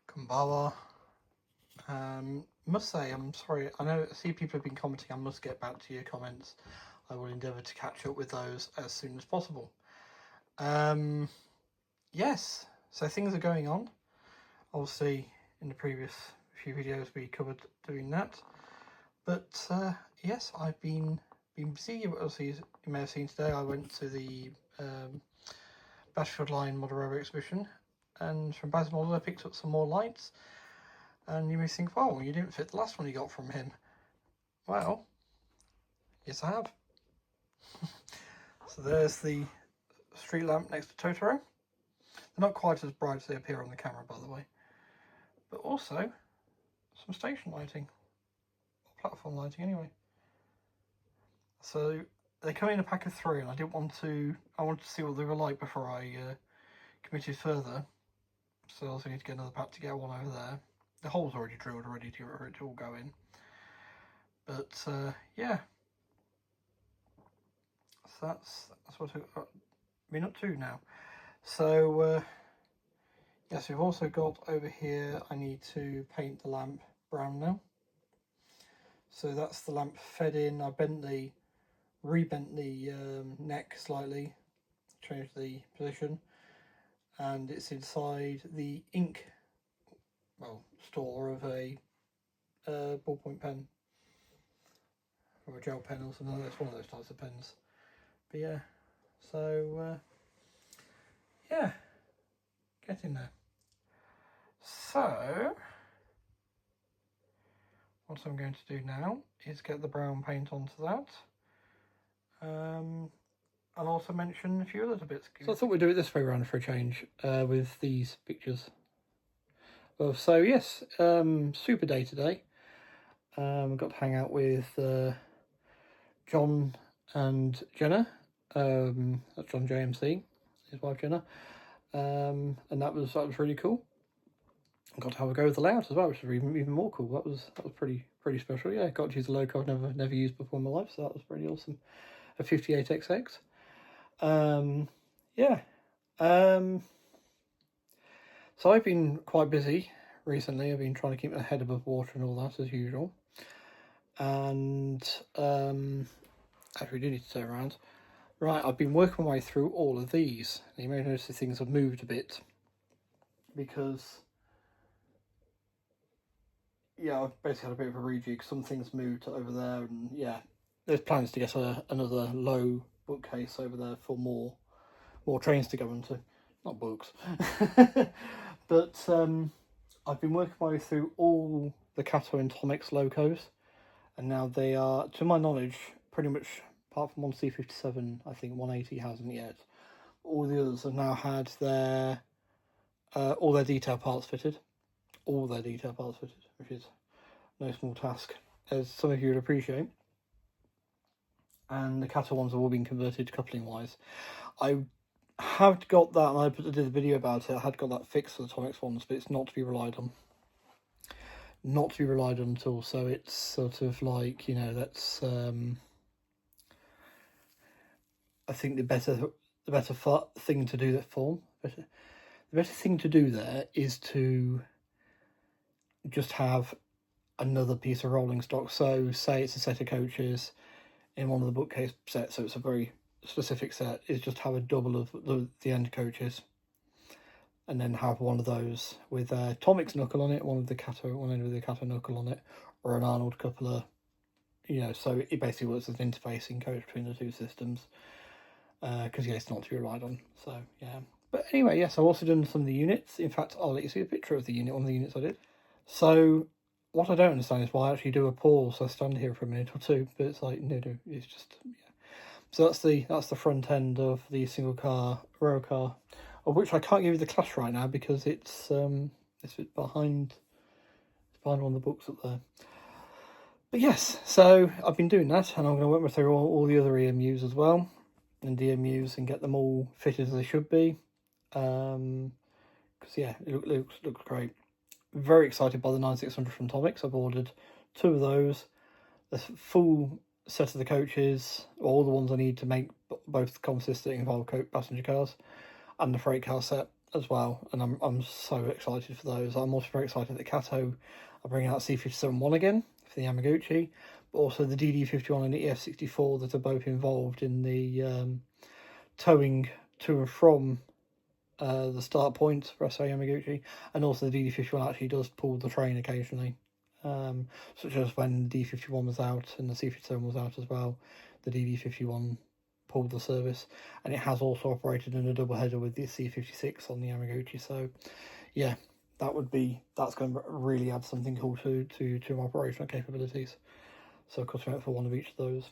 Kumbawa. Must say, I'm sorry, I see people have been commenting, I must get back to your comments. I will endeavour to catch up with those as soon as possible. Yes, so things are going on. Obviously, in the previous few videos we covered doing that. But yes, I've been busy. As you may have seen today, I went to the Battlefield Line Model Railway exhibition, and from Baz Model I picked up some more lights. And you may think, well, you didn't fit the last one you got from him. Well, yes I have. So there's the street lamp next to Totoro. They're not quite as bright as they appear on the camera, by the way. But also some station lighting, or platform lighting anyway. So they come in a pack of 3, and I wanted to see what they were like before I committed further. So I also need to get another pack to get one over there. The hole's already drilled for it to all go in. But yeah, so that's what I've been up to now. So yes, we've also got over here, I need to paint the lamp brown now. So that's the lamp fed in. I rebent the neck slightly, changed the position, and it's inside the ink store of a ballpoint pen or a gel pen or something. It's one of those types of pens. But yeah, so yeah, getting there. So what I'm going to do now is get the brown paint onto that, and also mention a few other bits. So I thought we'd do it this way around for a change with these pictures. Well, so yes, super day today. We've got to hang out with John and Jenna. That's John JMC, his wife Jenna, and that was really cool. I got to have a go with the layouts as well, which was even more cool. That was pretty special. Yeah, got to use a logo I've never used before in my life, so that was pretty awesome. A 58XX. Yeah. So I've been quite busy recently. I've been trying to keep my head above water and all that as usual. And actually, we do need to turn around. Right, I've been working my way through all of these. And you may notice that things have moved a bit because, yeah, I've basically had a bit of a rejig. Some things moved over there, and yeah, there's plans to get another low bookcase over there for more trains to go into, not books. But I've been working my way through all the Kato and Tomix locos, and now they are, to my knowledge, pretty much, apart from one C57, I think 180 hasn't yet. All the others have now had their all their detail parts fitted. All their detail parts fitted, which is no small task, as some of you would appreciate. And the Kato ones have all been converted coupling wise. I have got that, and I did a video about it. I had got that fixed for the Tomix ones, but it's not to be relied on. Not to be relied on at all. So it's sort of like, you know, that's I think the better thing to do that form. The better thing to do there is to just have another piece of rolling stock. So say it's a set of coaches in one of the bookcase sets, so it's a very specific set, is just have a double of the end coaches, and then have one of those with a Tomix knuckle on it, one end with the Kato knuckle on it, or an Arnold coupler, you know, so it basically works as an interfacing coach between the two systems, because yeah, it's not to be relied on. So yeah, but anyway, yes, I've also done some of the units. In fact, I'll let you see a picture of the unit, one of the units I did. So what I don't understand is why I actually do a pause. So I stand here for a minute or two, but it's like, no, it's just, yeah. So that's the front end of the single car rail car, of which I can't give you the class right now because it's behind one of the books up there. But yes, so I've been doing that, and I'm going to work through all the other EMUs as well, and DMUs, and get them all fitted as they should be. Because yeah, it looks great. Very excited by the 9600 from Tomix. I've ordered 2 of those. The full set of the coaches, all the ones I need to make both consists that involve passenger cars, and the freight car set. as well, and I'm so excited for those. I'm also very excited that Kato are bringing out C57-1 again for the Yamaguchi, but also the DD51 and the EF64 that are both involved in the towing to and from the start point for SO Yamaguchi, and also the DD51 actually does pull the train occasionally, such as when the D51 was out and the C57 was out as well. The DD51 pulled the service, and it has also operated in a double header with the C56 on the Yamaguchi. So yeah, that's going to really add something cool to operational capabilities. So cutting out for one of each of those.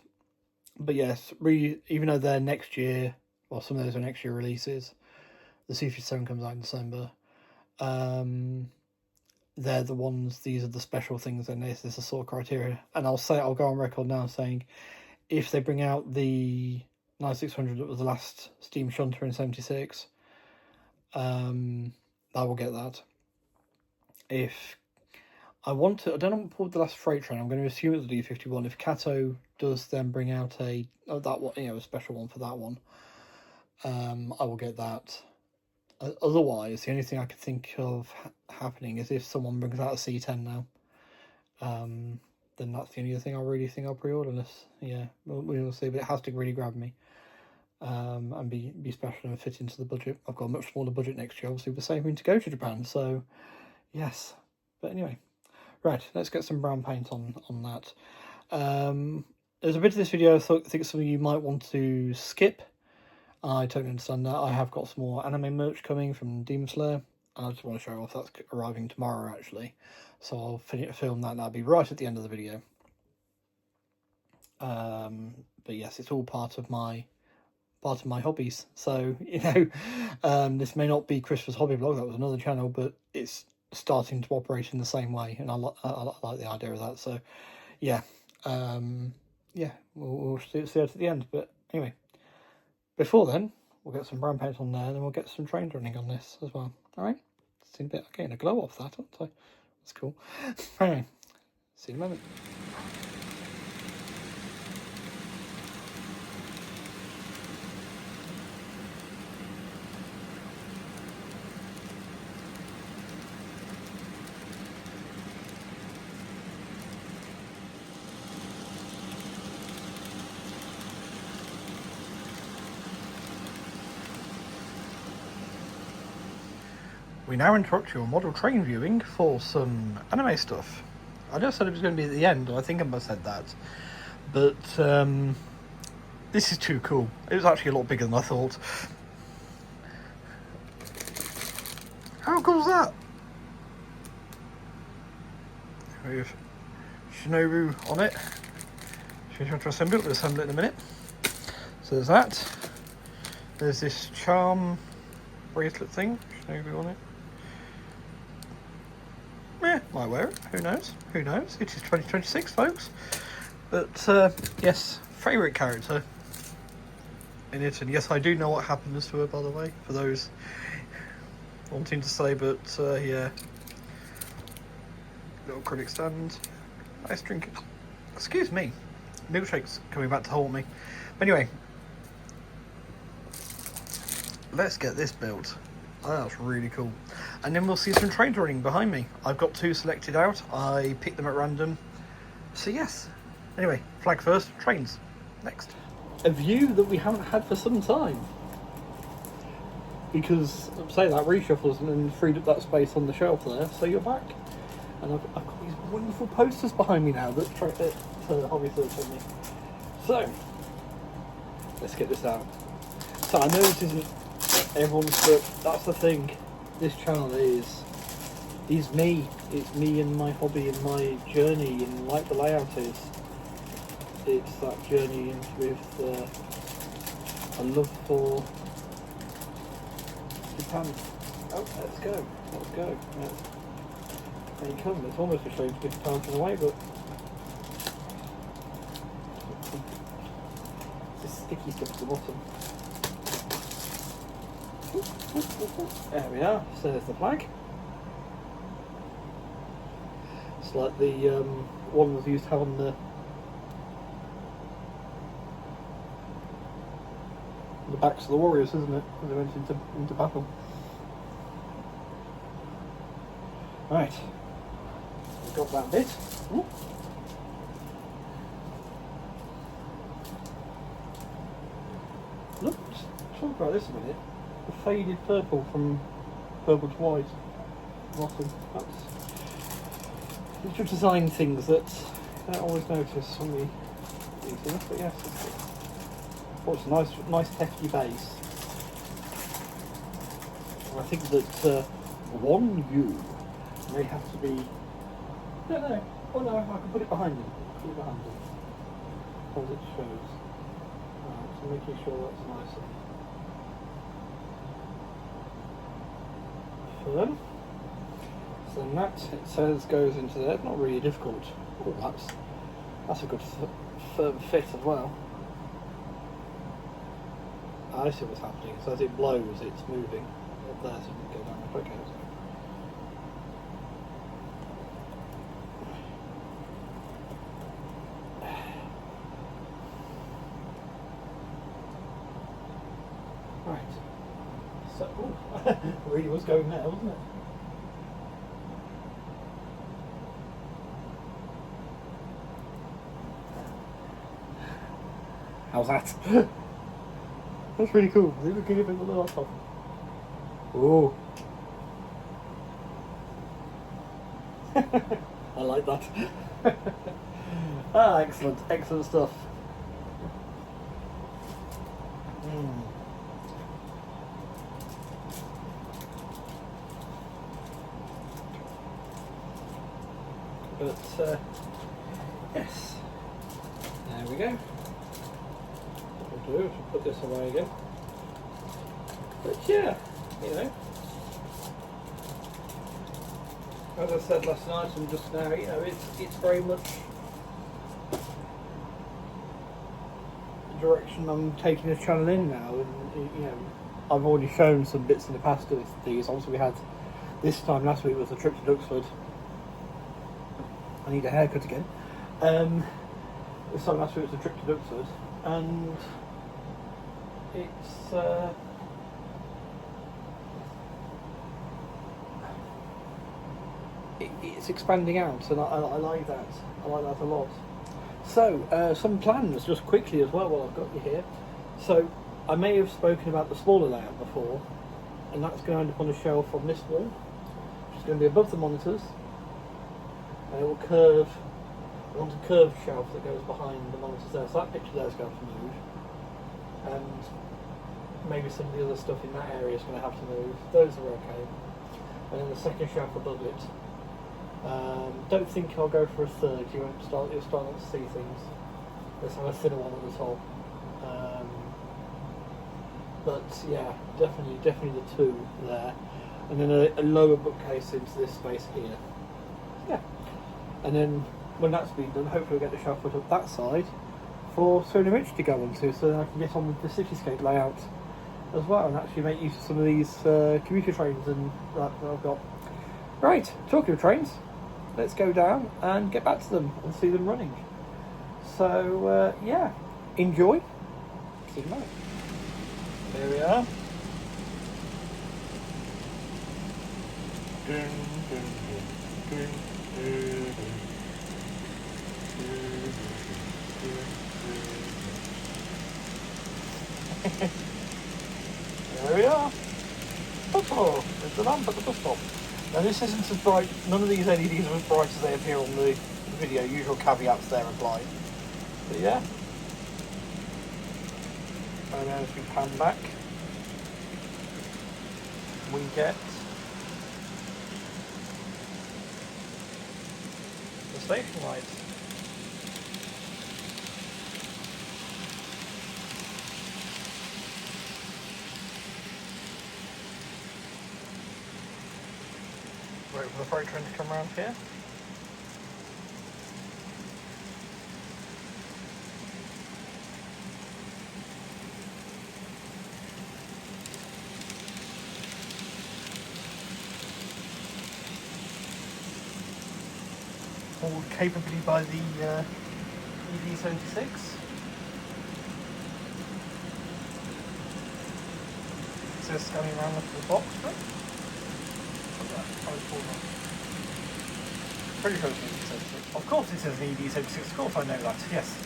But yes, even though they're next year, well, some of those are next year releases, the C57 comes out in December. They're the ones, these are the special things, and this is the sort of criteria. And I'll go on record now saying, if they bring out the 9600 that was the last steam shunter in 76, I will get that. If I want to, I don't know what the last freight train, I'm going to assume it's the D51. If Kato does then bring out a special one for that one, I will get that. Otherwise, the only thing I could think of happening is if someone brings out a C10 now. Then that's the only other thing I really think I'll pre-order. Unless, yeah, we'll see. But it has to really grab me, and be special and fit into the budget. I've got a much smaller budget next year. Obviously, we're saving to go to Japan, so yes. But anyway, right. Let's get some brown paint on that. There's a bit of this video I think some of you might want to skip. I totally understand that. I have got some more anime merch coming from Demon Slayer. I just want to show off that's arriving tomorrow, actually. So I'll film that, and that'll be right at the end of the video. But yes, it's all part of my hobbies. So, you know, this may not be Christopher's hobby blog. That was another channel, but it's starting to operate in the same way, and I like the idea of that. So, yeah, yeah, we'll see it at the end. But anyway, before then, we'll get some brown paint on there, and then we'll get some train running on this as well. All right, seeing a bit getting a glow off that, aren't I? That's cool. Anyway, see you in a moment. We now interrupt your model train viewing for some anime stuff. I just said it was going to be at the end, and I think I must have said that. But this is too cool. It was actually a lot bigger than I thought. How cool is that? We have Shinobu on it. She's trying to assemble it. We'll assemble it in a minute. So there's that. There's this charm bracelet thing. Shinobu on it. Yeah, might wear it. Who knows? Who knows? It is 2026, folks. But yes, favourite character in it, and yes, I do know what happens to her, by the way, for those wanting to say. But yeah, little critic stand. Nice drink. Excuse me, milkshake's coming back to haunt me. Anyway, let's get this built. Oh, that's really cool. And then we'll see some trains running behind me. I've got 2 selected out. I picked them at random. So yes. Anyway, flag first, trains next. A view that we haven't had for some time. Because, I'm saying that reshuffles and freed up that space on the shelf there. So you're back. And I've got these wonderful posters behind me now that Hobby sent me. So, let's get this out. So I know this isn't everyone's, but that's the thing. This channel is me. It's me and my hobby and my journey, and like the layout is. It's that journey with a love for Japan. Oh, let's go. Let's go. There you come. It's almost a shame to be passing away, but this sticky stuff at the bottom. There we are. So there's the flag. It's like the one that we used to have on the backs of the warriors, isn't it? When they went into battle. Right, we've got that bit. Look, talk about this a minute. The faded purple from purple to white. Awesome. These are design things that I don't always notice on these things, but yes, it's good. Oh, it's a nice hefty base. And I think that one U may have to be. No. Oh no, I can put it behind me. Put it behind me. As it shows. Right, so making sure that's nice and firm. So then that, it says, goes into there. It's not really difficult. Oh, that's a good firm fit as well. I see what's happening. So as it blows, it's moving up there, so you can go down the quick out. Right. So, it really was going there, wasn't it? How's that? That's really cool. They were giving it a little off. Oh. I like that. Excellent. Excellent stuff. But, yes. There we go. What we'll do is we'll put this away again. But yeah, you know, as I said last night and just now, you know, it's very much the direction I'm taking the channel in now. And you know, I've already shown some bits in the past of these. Obviously, we had this time last week was a trip to Duxford. I need a haircut again. This time last week was a trip to Duxford, and it's expanding out, and I like that. I like that a lot. So, some plans just quickly as well while I've got you here. So, I may have spoken about the smaller layout before, and that's going to end up on a shelf on this wall, which is going to be above the monitors, and it will curve. I want a curved shelf that goes behind the monitors there, so that picture there is going to move, and maybe some of the other stuff in that area is going to have to move. Those are okay. And then the second shelf above it. Don't think I'll go for a third. You'll start not to see things. Let's have a thinner one at the top. But yeah, definitely the two there, and then a lower bookcase into this space here. Yeah, and then when that's been done, hopefully we'll get the shelf put up that side for Tsuru and Michi to go onto, so then I can get on with the cityscape layout as well and actually make use of some of these commuter trains and that I've got. Right, talking of trains, let's go down and get back to them and see them running. So yeah, enjoy. See you later. There we are. There we are. Oh, there's the lamp at the bus stop. Now this isn't as bright, none of these LEDs are as bright as they appear on the video, usual caveats there apply. But yeah. And as we pan back, we get the station lights. Wait for the freight train to come around here. Hauled capably by the ED76. So it's coming around with the box, right? pretty sure it's an ED76. Of course it says an ED76, of course I know that, yes.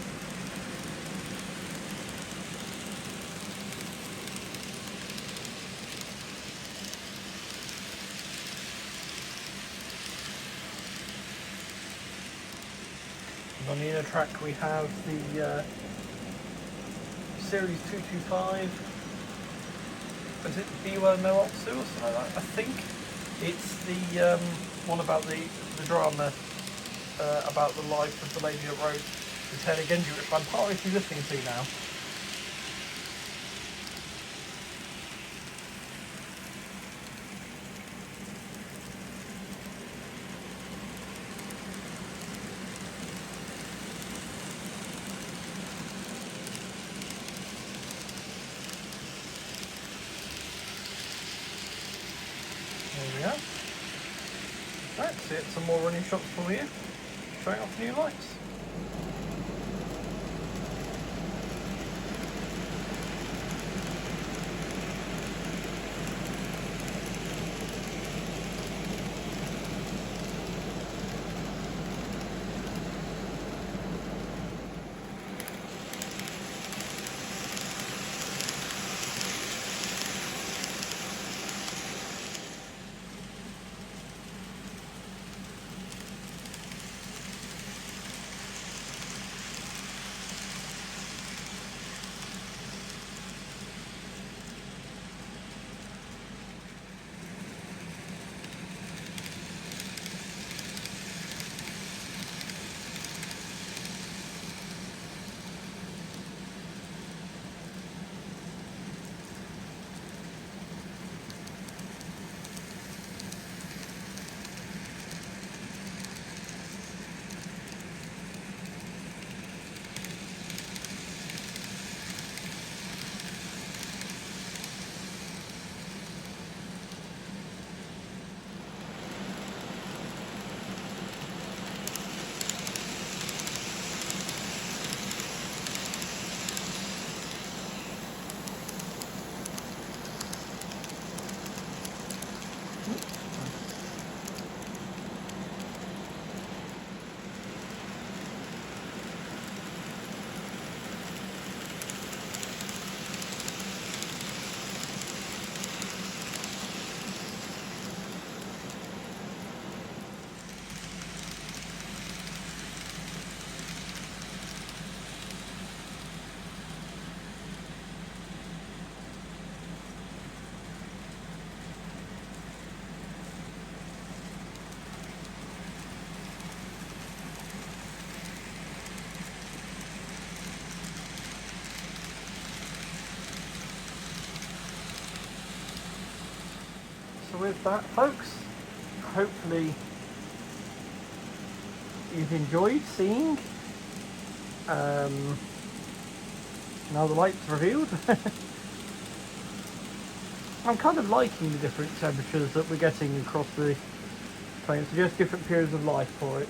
And on the inner track we have the Series 225. Is it Beware No Otsu or something like that? I think it's the one about the drama about the life of the lady that wrote the Taylor Genji, which I'm partly listening to now. There we are. Right, so it's some more running shots for you, showing off new lights. So with that, folks, hopefully you've enjoyed seeing now the light's revealed. I'm kind of liking the different temperatures that we're getting across the plane, so just different periods of life for it.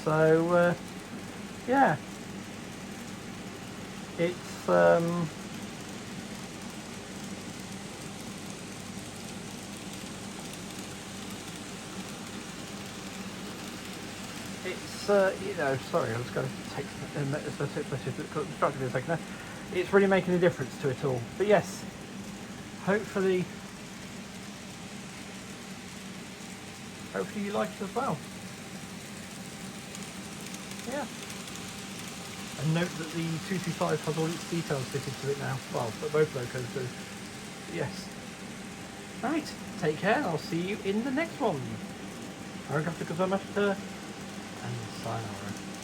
So yeah, it's you know, sorry, I was going to take a message that got distracted me a second there. It's really making a difference to it all. But yes, hopefully you like it as well. Yeah. And note that the 225 has all its details fitted to it now. Well, but both locos do. Yes. Right, take care, I'll see you in the next one. Arigato gozaimasu, and sayonara.